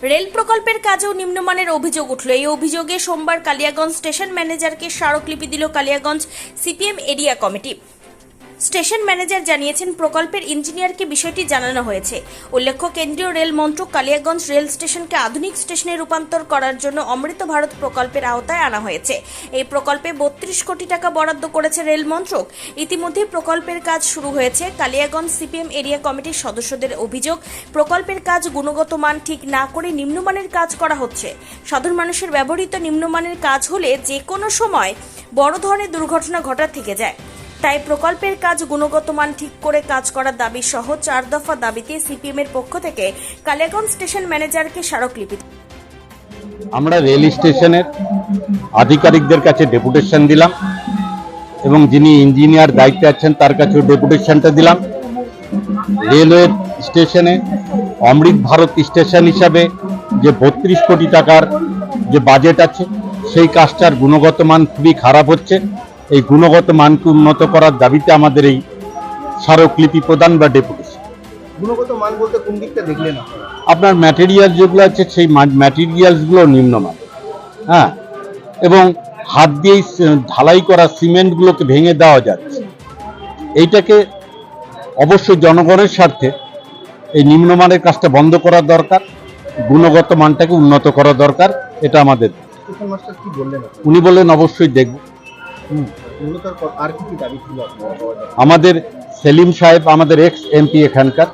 Rail প্রকল্পের কাজেও নিম্নমানের অভিযোগ উঠল। এই অভিযোগে সোমবার কালিয়াগঞ্জ স্টেশন ম্যানেজারকে স্মারকলিপি দিল Kaliaganj CPM area committee. Station manager জানিয়েছেন, প্রকল্পের ইঞ্জিনিয়ারকে বিষয়টি জানানো হয়েছে। উল্লেখ্য, কেন্দ্রীয় রেল মন্ত্রক কালিয়াগঞ্জ রেল স্টেশনকে আধুনিক স্টেশনে রূপান্তর করার জন্য অমৃত ভারত প্রকল্পের আওতায় আনা হয়েছে। এই প্রকল্পে 32 কোটি টাকা বরাদ্দ করেছে রেল মন্ত্রক। ইতিমধ্যে প্রকল্পের কাজ শুরু হয়েছে। কালিয়াগঞ্জ সিপিএম এরিয়া কমিটির সদস্যদের অভিযোগ, প্রকল্পের কাজ গুণগত মান ঠিক না করে নিম্নমানের কাজ করা হচ্ছে। সাধারণ মানুষের ব্যবহৃত নিম্নমানের কাজ হলে যে কোনো সময় বড় ধরনের দুর্ঘটনা ঘটা থেকে যায়। তাই প্রকল্পের কাজ গুণগত মান ঠিক করে কাজ করার দাবি সহ 4 দফা দাবিতে সিপিএম এর পক্ষ থেকে কালিয়াগঞ্জ স্টেশন ম্যানেজারকে স্মারকলিপি। আমরা রেল স্টেশনের আধিকারিকদের কাছে ডেপুটেশন দিলাম এবং যিনি ইঞ্জিনিয়ার দায়িত্বে আছেন তার কাছেও ডেপুটেশনটা দিলাম। রেলওয়ে স্টেশনে অমৃত ভারত স্টেশন হিসাবে যে 32 কোটি টাকার যে বাজেট আছে সেই কাজটার গুণগত মান খুবই খারাপ হচ্ছে। এই গুণগত মানকে উন্নত করার দাবিতে আমাদের এই স্মারকলিপি প্রদান বা ডেপুটেশন। গুণগত মান বলতে কোন দিকটা দেখলেন আপনার ম্যাটেরিয়াল যেগুলো আছে সেই ম্যাটেরিয়ালসগুলো নিম্নমান, হ্যাঁ, এবং হাত দিয়েই ঢালাই করা সিমেন্টগুলোকে ভেঙে দেওয়া যাচ্ছে। এইটাকে অবশ্যই জনগণের স্বার্থে এই নিম্নমানের কাজটা বন্ধ করা দরকার, গুণগত মানটাকে উন্নত করা দরকার। এটা আমাদের। উনি বললেন অবশ্যই দেখব। আমাদের সেলিম সাহেব, আমাদের এক্স এমপি এখানকার,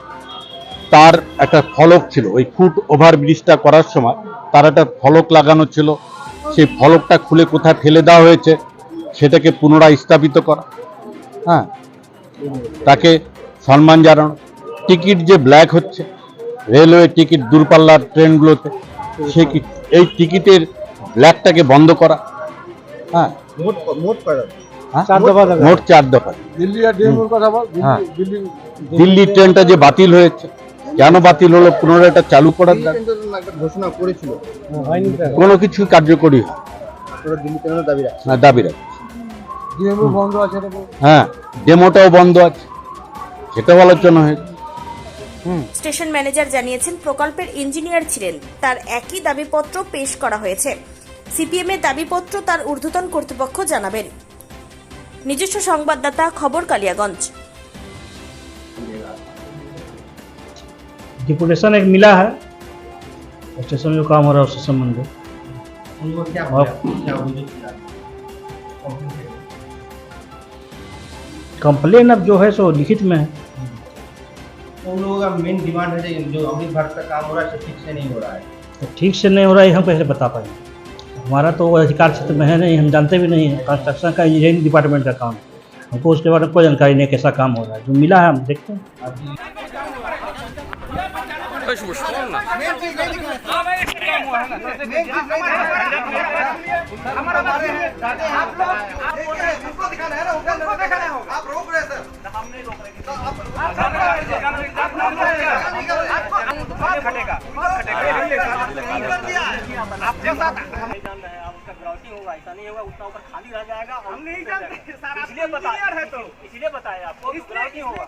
তার একটা ফলক ছিল, ওই ফুট ওভার ব্রিজটা করার সময় তার একটা ফলক লাগানো ছিল। সেই ফলকটা খুলে কোথায় ফেলে দেওয়া হয়েছে সেটাকে পুনরায় স্থাপিত করা, হ্যাঁ, তাকে সম্মান জানানো। টিকিট যে ব্ল্যাক হচ্ছে রেলওয়ে টিকিট দূরপাল্লার ট্রেনগুলোতে, এই টিকিটের ব্ল্যাকটাকে বন্ধ করা, হ্যাঁ, মোট 4 দফা। দিল্লি ট্রেনটা যে বাতিল হয়েছে, কেন বাতিল হলো, পুনরায় এটা চালু করার ঘোষণা করেছিল, কোনো কিছু কার্যকরী হয়, দাবি রাখছে। হ্যাঁ, ডেমোটাও বন্ধ আছে, সেটা বলার জন্য হয়েছে। স্টেশন ম্যানেজার জানিয়েছেন, প্রকল্পের ইঞ্জিনিয়ার ছিলেন, তার একই দাবিপত্র পেশ করা হয়েছে। সিপিএম এর দাবিপত্র তার ঊর্ধ্বতন কর্তৃপক্ষ জানাবেন। নিজস্ব সংবাদদাতা, খবর কালিয়াগঞ্জ। डिपुटेशन एक मिला है, स्टेशन में जो काम हो रहा है उससे संबंधित। कंप्लेन अब जो है सो लिखित में है। उन लोगों का मेन डिमांड है जो अमृत भारत का काम हो रहा है ठीक से नहीं हो रहा है। तो ठीक से नहीं हो रहा है हम कैसे बता पाएंगे, हमारा तो अधिकार क्षेत्र में है नहीं, हम जानते भी नहीं है। कंस्ट्रक्शन का इंजीनियरिंग डिपार्टमेंट का काम है, हमको उसके बारे में कोई जानकारी नहीं कैसा काम हो रहा है। जो मिला है हम देखते हैं। ऐसा नहीं होगा, उतना ऊपर खाली रह जाएगा। हम नहीं जानते, इसलिए बताया आपको, ग्राउंडिंग होगा।